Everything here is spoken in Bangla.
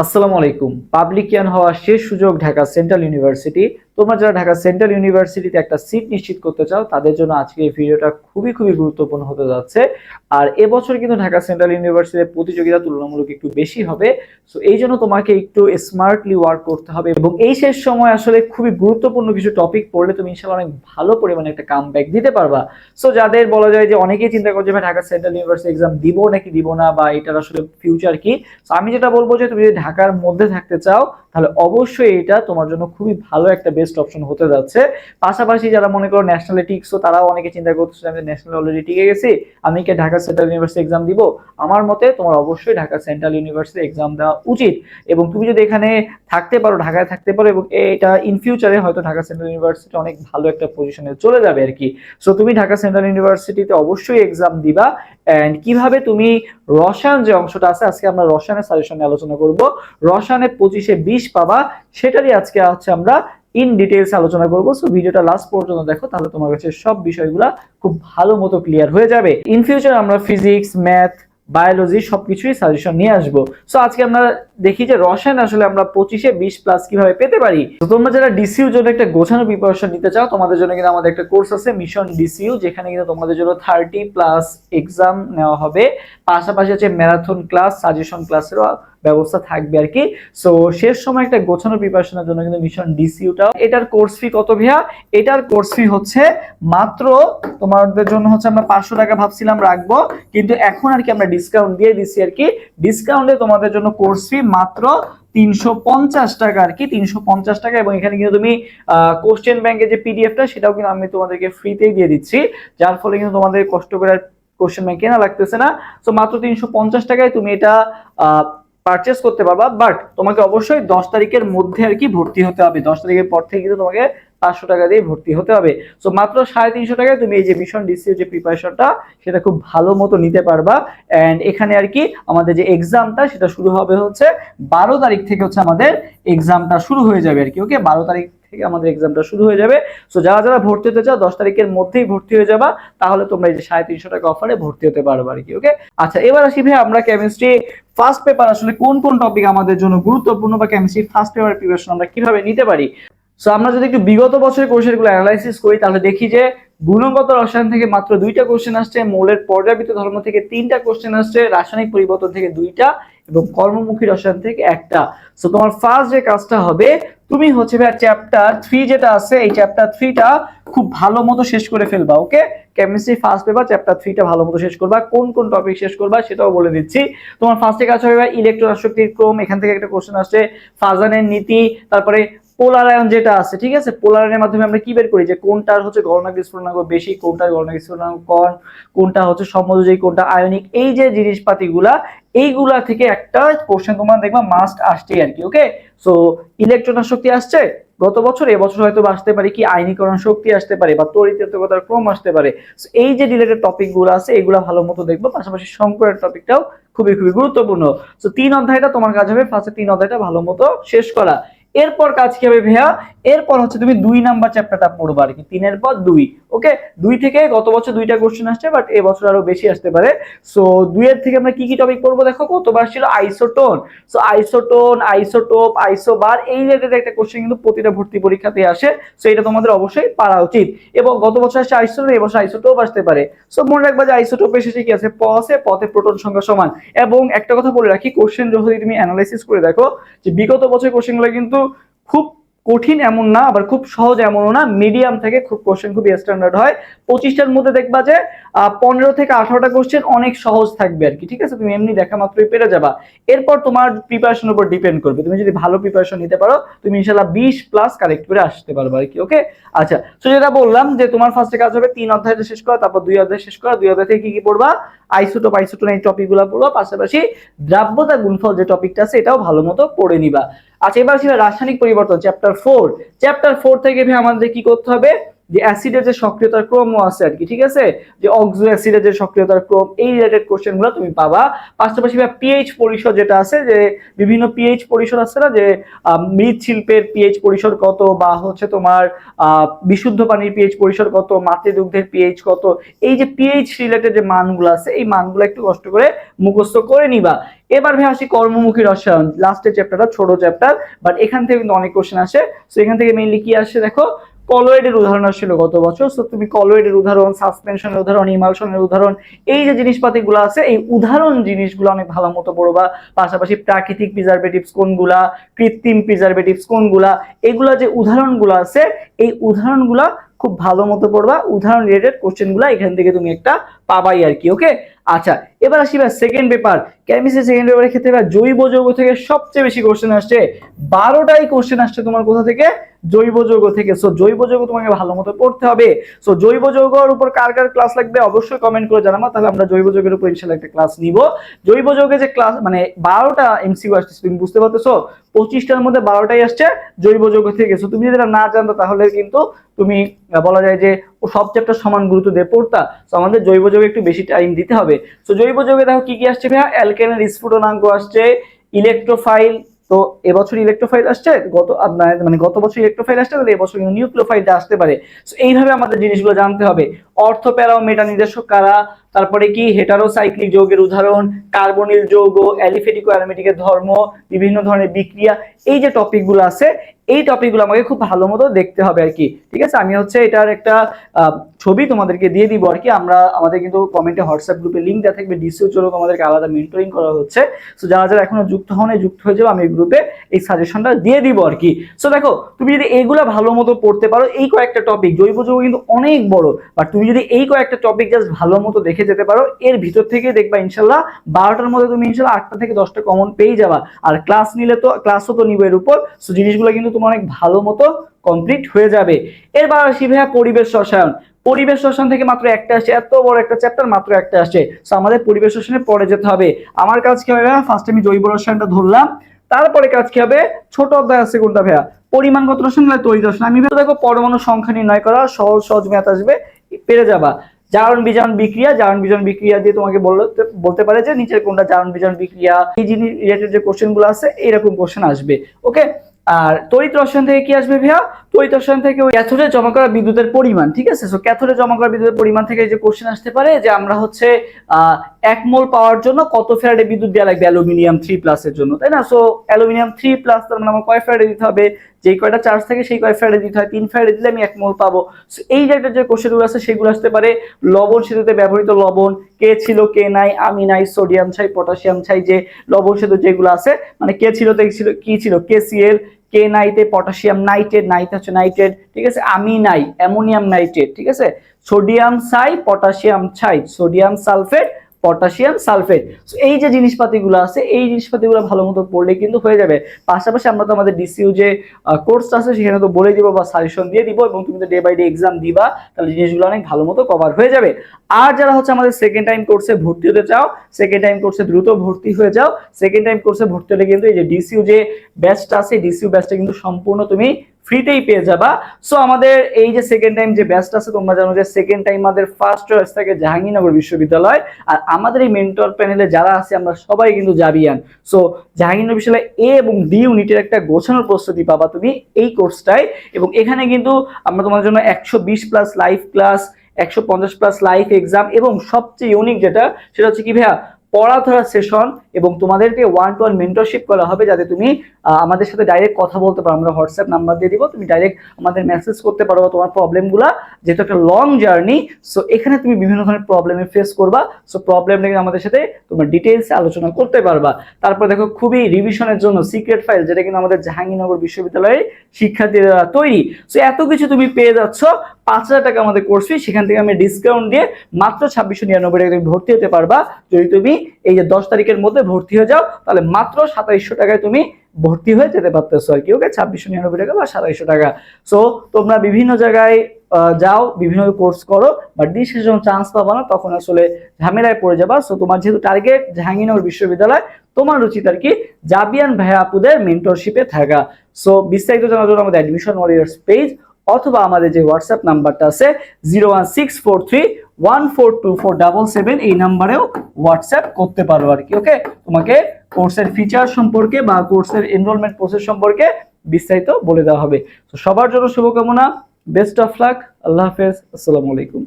আসসালামু আলাইকুম। পাবলিকিয়ান হওয়ার শেষ সুযোগ ঢাকা সেন্ট্রাল ইউনিভার্সিটি। তোমরা যারা ঢাকা সেন্ট্রাল ইউনিভার্সিটিতে একটা সিট নিশ্চিত করতে চাও তাদের জন্য আজকে এই ভিডিওটা খুবই খুবই গুরুত্বপূর্ণ হতে যাচ্ছে। আর এবছর কিন্তু ঢাকা সেন্ট্রাল ইউনিভার্সিটির প্রতিযোগিতা তুলনামূলক একটু বেশি হবে। সো এই জন্য তোমাকে একটু স্মার্টলি ওয়ার্ক করতে হবে এবং এই শেষ সময় আসলে খুবই গুরুত্বপূর্ণ কিছু টপিক পড়লে তুমি ইনশাআল্লাহ অনেক ভালো পরিমাণে একটা কামব্যাক দিতে পারবা। সো যাদের বলা যায় যে অনেকেই চিন্তা করছে ভাই ঢাকা সেন্ট্রাল ইউনিভার্সিটি এক্সাম দিব নাকি দিব না, বা এটার আসলে ফিউচার কি। তো আমি যেটা বলবো যে তুমি যদি ঢাকার মধ্যে থাকতে চাও তাহলে অবশ্যই এটা তোমার জন্য খুবই ভালো একটা বেস্ট অপশন হতে যাচ্ছে। পাশাপাশি যারা মনে করো ন্যাশনালে টিকছো তারাও অনেকে চিন্তা করতেছে আমি ন্যাশনাল অলরেডি টিকে গেছি, আমি কি ঢাকা সেন্ট্রাল ইউনিভার্সিটি এক্সাম দিব। আমার মতে তোমার অবশ্যই ঢাকা সেন্ট্রাল ইউনিভার্সিটি এক্সাম দেওয়া উচিত। এবং তুমি যদি এখানে থাকতে পারো, ঢাকায় থাকতে পারো, এবং এটা ইন ফিউচারে হয়তো ঢাকা সেন্ট্রাল ইউনিভার্সিটি অনেক ভালো একটা পজিশনে চলে যাবে আর কি। সো তুমি ঢাকা সেন্ট্রাল ইউনিভার্সিটিতে অবশ্যই এক্সাম দিবা। এন্ড কিভাবে তুমি রসায়ন যে অংশটা আছে, আজকে আমরা রসায়নের সাজেশন নিয়ে আলোচনা করব। রসায়নে 25-এ 20 পাবা, সেটারই আজকে হচ্ছে আমরা ইন ডিটেইলস আলোচনা করব। সো ভিডিওটা লাস্ট পর্যন্ত দেখো, তাহলে তোমার কাছে সব বিষয়গুলো খুব ভালো মতো ক্লিয়ার হয়ে যাবে। ইন ফিউচার আমরা ফিজিক্স, ম্যাথ, বায়োলজি সবকিছুই সাজেশন নিয়ে আসবো। সো আজকে আমরা দেখি যে রসায়ন আসলে আমরা 25-এ 20 প্লাস কিভাবে পেতে পারি। তো তোমরা যারা ডিসিউ জন্য একটা গোছানো প্রিপারেশন নিতে চাও, তোমাদের জন্য কিন্তু আমাদের একটা কোর্স আছে মিশন ডিসিউ, যেখানে কিন্তু তোমাদের জন্য 30+ এক্সাম নেওয়া হবে। পাশাপাশি হচ্ছে ম্যারাথন ক্লাস, সাজেশন ক্লাসেরও ব্যবস্থা থাকবে আর কি। সো শেষ সময় একটা গোছানো প্রিপারেশনের জন্য কিন্তু মিশন ডিসিউটা। এটার কোর্স ফি কত ভাইয়া? এটার কোর্স ফি হচ্ছে মাত্র তোমাদের জন্য হচ্ছে আমরা 500 টাকা ভাবছিলাম রাখবো, কিন্তু এখন আর কি আমরা ডিসকাউন্ট দিয়ে দিচ্ছি আর কি। ডিসকাউন্টে তোমাদের জন্য কোর্স ফি মাত্র 350 টাকা আর কি, 350 টাকা। এবং এখানে কিন্তু তুমি কোশ্চেন ব্যাংকের যে পিডিএফটা সেটাও কিন্তু আমি তোমাদেরকে ফ্রিতেই দিয়ে দিচ্ছি, যার ফলে কিন্তু তোমাদের কষ্ট করে কোশ্চেন ব্যাংক কেনা লাগতেছে না। সো মাত্র 350 টাকায় তুমি এটা পারচেস করতে পারবা। বাট তোমাকে অবশ্যই 10 তারিখের মধ্যে আর কি ভর্তি হতে হবে। 10 তারিখের পর থেকে কিন্তু তোমাকে 500 টাকা দিয়ে ভর্তি হতে হবে। সো মাত্র 350 টাকায় তুমি এই যে মিশন ডিসিউ যে প্রিপারেশনটা সেটা খুব ভালো মতো নিতে পারবা। এন্ড এখানে আর কি আমাদের যে এক্সামটা সেটা শুরু হবে হচ্ছে 12 তারিখ থেকে হচ্ছে আমাদের এক্সামটা শুরু হয়ে যাবে আর কি। ওকে, 12 তারিখ থেকে আমাদের এক্সামটা শুরু হয়ে যাবে। সো যারা যারা ভর্তি হতে চাও 10 তারিখের মধ্যেই ভর্তি হয়ে যাবা, তাহলে তোমরা এই যে 350 টাকা অফারে ভর্তি হতে পারবে আর কি। ওকে, আচ্ছা এবার আসি ভাই আমরা কেমিস্ট্রি ফার্স্ট পেপার আসলে কোন কোন টপিক আমাদের জন্য গুরুত্বপূর্ণ, বা কেমিস্ট্রি ফার্স্ট পেপার প্রিপারেশন আমরা কিভাবে নিতে পারি। সো আমরা যদি একটু বিগত বছরের কোশ্চেনগুলো অ্যানালাইসিস করি তাহলে দেখি যে গুণগত রসায়ন থেকে মাত্র 2টা কোশ্চেন আসছে, মৌলের পর্যাবৃত্ত ধর্ম থেকে 3টা কোশ্চেন আসছে, রাসায়নিক পরিবর্তন থেকে 2টা, এবং কর্মমুখী রসায়ন থেকে 1টা। সো তোমার ফার্স্ট যে কাজটা হবে, তুমি হচ্ছে ভাই চ্যাপ্টার 3 যেটা আছে এই চ্যাপ্টার 3টা খুব ভালো মতো শেষ করে ফেলবা। ওকে, কেমিস্ট্রি ফার্স্ট পেপার চ্যাপ্টার 3টা ভালো মতো শেষ করবা। কোন কোন টপিক শেষ করবা সেটাও বলে দিচ্ছি। তোমার ফার্স্টে কাজ হবে ইলেকট্রন আসক্তির ক্রম, এখান থেকে একটা কোশ্চেন আসছে, ফাজানের নীতি, তারপরে পোলার আয়ন যেটা আছে, ঠিক আছে, পোলার আয়নের মাধ্যমে আমরা কি বের করি যে কোনটার হচ্ছে গলনাঙ্ক স্ফুটনাঙ্ক বেশি, কোনটার গলনাঙ্ক স্ফুটনাঙ্ক কম, কোনটা হচ্ছে সমযোজী, কোনটা আয়নিক, এই যে জিনিসপাতিগুলা এইগুলা থেকে একটা কোশ্চেন তোমার দেখবা মাস্ট আসছে আর কি। ওকে, সো ইলেকট্রন শক্তি আসছে গত বছর, এবছর হয়তো আসতে পারে কি আয়নীকরণ শক্তি আসতে পারে, বা তড়িৎচুম্বকতার ক্রম আসতে পারে। এই যে রিলেটেড টপিক গুলো আছে এগুলো ভালো মতো দেখবো। পাশাপাশি সংকরের টপিকটাও খুবই খুবই গুরুত্বপূর্ণ। সো 3 অধ্যায়টা তোমার কাজ হবে ফার্স্টে 3 অধ্যায়টা ভালো মতো শেষ করা। এরপর কাজ কি হবে ভাইয়া? এরপর হচ্ছে তুমি 2 নাম্বার চ্যাপ্টারটা পড়বা আর কি, 3 এর পর 2। ওকে, 2 থেকে গত বছর 2টা কোশ্চেন আসছে, বাট এবছর আরো বেশি আসতে পারে। সো 2 এর থেকে আমরা কি কি টপিক পড়বো দেখো, কতবার ছিল isotone. So isotone, isotope, isobar, এই রিলেটেড একটা কোশ্চেন কিন্তু প্রতিটা ভর্তি পরীক্ষাতে আসে। সো এটা তোমাদের অবশ্যই পারা উচিত। এবং গত বছর আসছে আইসোটোন, এবছর আইসোটোপ আসতে পারে। সো মনে রাখবা যে আইসোটোপ শেষে কি আছে, প আছে, পতে প্রোটন সংখ্যা সমান। এবং একটা কথা বলে রাখি, কোশ্চেন যদি তুমি অ্যানালাইসিস করে দেখো যে বিগত বছরের কোশ্চেনগুলো কিন্তু খুব কঠিন এমন না, আবার খুব সহজ এমনও না, মিডিয়াম থেকে খুব কোশ্চেন খুবই স্ট্যান্ডার্ড হয়। 25টার মধ্যে দেখবা যে 15 থেকে 18টা কোশ্চেন অনেক সহজ থাকবে আর কি। ঠিক আছে, তুমি এমনি দেখা মাত্রই পেরে যাবা। এরপর তোমার প্রিপারেশনের উপর ডিপেন্ড করবে, তুমি যদি ভালো প্রিপারেশন নিতে পারো তুমি ইনশাআল্লাহ 20+ কালেক্ট করে আসতে পারবে আর কি। ওকে, আচ্ছা, তো যেটা বললাম যে তোমার ফার্স্টে কাজ হবে 3 অধ্যায়টা শেষ করা, তারপর 2 অধ্যায় শেষ করা। 2 অধ্যায় থেকে কি কি পড়বা? আইসোটোপ, আইসোটোন, এই টপিকগুলো পড়বা। পাশাপাশি দ্রাব্যতা গুণফল যে টপিকটা আছে এটাও ভালো মতো পড়ে নিবা। আচ্ছা, এবার ছিল রাসায়নিক পরিবর্তন চ্যাপ্টার 4। চ্যাপ্টার 4 থেকে আমাদের কি করতে হবে? যে অ্যাসিডের যে সক্রিয়তার ক্রম আছে আর কি, ঠিক আছে, যে অক্সো অ্যাসিডের যে সক্রিয়তার ক্রম, এই রিলেটেড কোশ্চেনগুলো তুমি পাবা। পাশাপাশি পিএইচ পরিসর যেটা আছে, যে বিভিন্ন পিএইচ পরিসর আছে না, যে মৃৎশিল্পের পিএইচ পরিসর কত, বা হচ্ছে তোমার বিশুদ্ধ পানির পিএইচ পরিসর কত, মাতৃদুগ্ধের পিএইচ কত, এই যে পিএইচ রিলেটেড যে মানগুলো আছে এই মানগুলো একটু কষ্ট করে মুখস্থ করে নিবা। এবার ভাই আসি কর্মমুখী রসায়ন, লাস্টের চ্যাপ্টারটা, ছোট চ্যাপ্টার, বাট এখান থেকে কিন্তু অনেক কোশ্চেন আসে। সো এখান থেকে মেইনলি কি আসে দেখো, কলয়েডের উদাহরণ আসছিল গত বছর। সো তুমি কলয়েডের উদাহরণ, সাসপেনশনের উদাহরণ, ইমালশনের উদাহরণ, এই যে জিনিসপাতিগুলো আছে এই উদাহরণ জিনিসগুলো অনেক ভালো মতো পড়বা। পাশাপাশি প্রাকৃতিক প্রিজারভেটিভস কোনগুলা, কৃত্রিম প্রিজারভেটিভস কোনগুলা, এগুলা যে উদাহরণগুলো আছে এই উদাহরণগুলা খুব ভালো মতো পড়বা। উদাহরণ রিলেটেড কোশ্চেনগুলো এখান থেকে তুমি একটা পাবাই আর কি। ওকে, আচ্ছা এবার আসি ভাই সেকেন্ড পেপার, কেমিস্ট্রি সেকেন্ড পেপারের ক্ষেত্রে জৈব যৌগ থেকে সবচেয়ে বেশি কোশ্চেন আসছে। 12টাই কোশ্চেন আসছে তোমার কোথা থেকে, জৈব যৌগ থেকে। সো জৈব যৌগ তোমাকে ভালো মতো পড়তে হবে। সো জৈব যৌগের উপর কার কার ক্লাস লাগবে অবশ্যই কমেন্ট করে জানাবো, তাহলে আমরা জৈব যৌগের উপর ইনশাআল্লাহ একটা ক্লাস নিব। জৈব যৌগে যে ক্লাস মানে 12টা এমসিকিউ আসছে, তুমি বুঝতে পারতেছো, 25টার মধ্যে 12টাই আসছে জৈব যৌগ থেকে। সো তুমি যদি না জানতো তাহলে কিন্তু তুমি বলা যায় যে সব চ্যাপ্টার সমান গুরুত্ব দিয়ে পড়তা। সো আমাদের জৈব যৌগে একটু বেশি টাইম দিতে হবে। সো জৈব যৌগে দেখো কি কি আসছে ভাইয়া, অ্যালকেনের স্ফুটনাঙ্ক আসছে, ইলেকট্রোফাইল, তো এবছর ইলেকট্রোফাইল আসছে, গত বছর ইলেকট্রোফাইল আসছে, তাহলে এবছর কিন্তু নিউক্লিওফাইলটা আসতে পারে। সো এইভাবে আমাদের জিনিসগুলো জানতে হবে। অর্থ প্যারা ও মেটা নির্দেশক কারা, তারপরে কি হেটারোসাইক্লিক যৌগের উদাহরণ, কার্বনিল যৌগ, অ্যালিফেটিক ও অ্যারোমেটিকের ধর্ম, বিভিন্ন ধরনের বিক্রিয়া, এই যে টপিকগুলো আছে এই টপিকগুলো আমাকে খুব ভালো মতো দেখতে হবে আর কি। ঠিক আছে, আমি হচ্ছে এটার একটা ছবি তোমাদেরকে দিয়ে দিব আর কি। আমাদের কিন্তু কমেন্টে হোয়াটসঅ্যাপ গ্রুপে লিংক দেওয়া থাকবে, ডিসিওর জন্য তোমাদেরকে আলাদা মেন্টরিং করা হচ্ছে। সো যারা যারা এখনো যুক্ত হন যুক্ত হয়ে যাবে, আমি গ্রুপে এই সাজেশনটা দিয়ে দিব আর কি। সো দেখো তুমি যদি এইগুলা ভালো মতো পড়তে পারো, এই কয়েকটা টপিক, জৈব যৌগ কিন্তু অনেক বড়, বাট তুমি যদি এই কয়েকটা টপিক জাস্ট ভালো মতো দেখে যেতে পারো, এর ভিতর থেকে দেখবা ইনশাল্লাহ 12টার মধ্যে তুমি ইনশাল্লাহ 8টা থেকে 10টা কমন পেয়ে যাবা। আর ক্লাস নিলে তো ক্লাসও তো নিবে এর উপর। সো জিনিসগুলো কিন্তু তোমার অনেক ভালো মতো কমপ্লিট হয়ে যাবে। এরপর আসি ভাইয়া পরিবেশ রসায়ন। পরিবেশ রসায়ন থেকে মাত্র একটা আসছে, এত বড় একটা চ্যাপ্টার মাত্র একটা আসছে। সো আমাদের পরিবেশ রসায়নে পড়ে যেতে হবে। আমার কাজ কি হবে, ফার্স্ট আমি জৈব রসায়নটা ধরলাম, তারপরে কাজ কি হবে, ছোট অধ্যায় আছে কোনটা ভাইয়া, পরিমাণগত রসায়ন, তড়িৎ রসায়ন। আমি দেখো পরমাণু সংখ্যা নির্ণয় করা, সহজ সহজ ম্যাথ আসবে, পেরে যাবা। জারণ বিজারণ বিক্রিয়া, জারণ বিজারণ বিক্রিয়া দিয়ে তোমাকে বলতে পারে যে নিচের কোনটা জারণ বিজারণ বিক্রিয়া, এই জিনিস রিলেটেড যে কোশ্চেন গুলো আছে এরকম কোশ্চেন আসবে। ওকে, আর তড়িৎ রসায়ন থেকে কি আসবে ভাইয়া, তড়িৎ রসায়ন থেকে ওই ক্যাথোডে জমা করা বিদ্যুতের পরিমাণ। ঠিক আছে, সো ক্যাথোডে জমা করা বিদ্যুতের পরিমাণ থেকে যে কোশ্চেন আসতে পারে যে আমরা হচ্ছে 1 মোল পাওয়ার জন্য কত ফ্যারাডে বিদ্যুৎ দেওয়া লাগবে অ্যালুমিনিয়াম 3+ এর জন্য, তাই না? সো অ্যালুমিনিয়াম 3+, তার মানে আমার কয় ফ্যারাডে দিতে হবে, যেই কয়টা চার্জ থাকে সেই কয় ফ্যারাডে দিতে হয়, 3 ফ্যারাডে দিলে আমি 1 মোল পাবো। সো এই জায়গায় যে কোশ্চেনগুলো আছে সেগুলো আসতে পারে। লবণ সেতুতে ব্যবহৃত লবণ, কে ছিল কে নাই, আমি নাই, সোডিয়াম ছাই, পটাশিয়াম ছাই, যে লবণ সেতু যেগুলো আছে, মানে কে ছিল কি ছিল, KCl, কে নাইতে পটাশিয়াম নাইট্রেট, নাইতে হচ্ছে নাইট্রেট, ঠিক আছে, আমি নাই অ্যামোনিয়াম নাইট্রেট, ঠিক আছে, সোডিয়াম ছাই, পটাশিয়াম ছাই, সোডিয়াম সালফেট, পটাশিয়াম সালফেট। এই যে জিনিসপাতিগুলো আছে এই জিনিসপাতিগুলো ভালো মতো পড়লে কিন্তু হয়ে যাবে। পাশাপাশি আমরা তো আমাদের ডিসিইউ যে কোর্স আছে সেখানে তো বলে দিব বা সাজেশন দিয়ে দিব, এবং তুমি তো ডে বাই ডে এক্সাম দিবা, তাহলে জিনিসগুলো অনেক ভালো মতো কভার হয়ে যাবে। আর যারা হচ্ছে আমাদের সেকেন্ড টাইম কোর্সে ভর্তি হতে চাও, সেকেন্ড টাইম কোর্সে দ্রুত ভর্তি হয়ে যাও। সেকেন্ড টাইম কোর্সে ভর্তি হলে কিন্তু এই যে ডিসিইউ যে ব্যাচটা আছে, ডিসিইউ ব্যাচটা কিন্তু সম্পূর্ণ তুমি ফ্রিতেই পেয়ে যাবা। সো আমাদের এই যে সেকেন্ড টাইম যে ব্যাচটা আছে, তোমরা জানো যে সেকেন্ড টাইম আমাদের ফার্স্ট চয়েস থাকে জাহাঙ্গীরনগর বিশ্ববিদ্যালয়। আর আমাদের এই মেন্টর প্যানেলে যারা আছে আমরা সবাই কিন্তু জাবিয়ান। সো জাহাঙ্গীরনগর বিশ্ববিদ্যালয় এ এবং বি ইউনিটের একটা গোছানোর প্রস্তুতি পাবা তুমি এই কোর্সটায়। এবং এখানে কিন্তু আমরা তোমাদের জন্য 120+ লাইভ ক্লাস, 150+ লাইভ এক্সাম, এবং সবচেয়ে ইউনিক যেটা সেটা হচ্ছে কি ভাইয়া, পড়া ধরা সেশন, এবং তোমাদেরকে 1-to-1 মেন্টরশিপ করা হবে, যাতে তুমি আমাদের সাথে ডাইরেক্ট কথা বলতে পারো। আমরা হোয়াটসঅ্যাপ নাম্বার দিয়ে দিব, তুমি ডাইরেক্ট আমাদের মেসেজ করতে পারো তোমার প্রবলেমগুলো, যেহেতু একটা লং জার্নি। সো এখানে তুমি বিভিন্ন ধরনের প্রবলেমে ফেস করবা। সো প্রবলেম নিয়ে আমাদের সাথে তোমরা ডিটেইলসে আলোচনা করতে পারবা। তারপর দেখো খুবই রিভিশনের জন্য সিক্রেট ফাইল, যেটা কিন্তু আমাদের জাহাঙ্গীরনগর বিশ্ববিদ্যালয়ের শিক্ষার্থীরা তৈরি। সো এত কিছু তুমি পেয়ে যাচ্ছ। 5,000 টাকা আমাদের কোর্স ফি, সেখান থেকে আমি ডিসকাউন্ট দিয়ে মাত্র 2699 টাকা তুমি ভর্তি হতে পারবা। যদি তুমি এই যে 10 তারিখের মধ্যে ভর্তি হয়ে যাও, তাহলে মাত্র 2700 টাকায় তুমি ভর্তি হয়ে যেতে পারতেছো আর কি। ওকে, 2699 টাকা বা 2700 টাকা। সো তোমরা বিভিন্ন জায়গায় যাও, বিভিন্ন কোর্স করো, বাট দিন শেষে যখন চান্স পাবা না তখন আসলে ঝামেলায় পড়ে যাবা। সো তোমার যেহেতু টার্গেট জাহাঙ্গীরনগর বিশ্ববিদ্যালয়, তোমার উচিত আর কি জাবিয়ান ভাইয়া আপুদের মেন্টরশিপে থাকা। সো বিস্তারিত জানার জন্য আমাদের অ্যাডমিশন ওয়ারিয়র্স পেজ অথবা আমাদের যে হোয়াটসঅ্যাপ নাম্বারটা আছে 01643142477, এই নাম্বারেও হোয়াটসঅ্যাপ করতে পারো আর কি। ওকে, তোমাকে কোর্সের ফিচার সম্পর্কে বা কোর্সের এনরোলমেন্ট প্রসেস সম্পর্কে বিস্তারিত বলে দেওয়া হবে। তো সবার জন্য শুভকামনা, বেস্ট অফ লাক, আল্লাহ হাফেজ, আসসালামু আলাইকুম।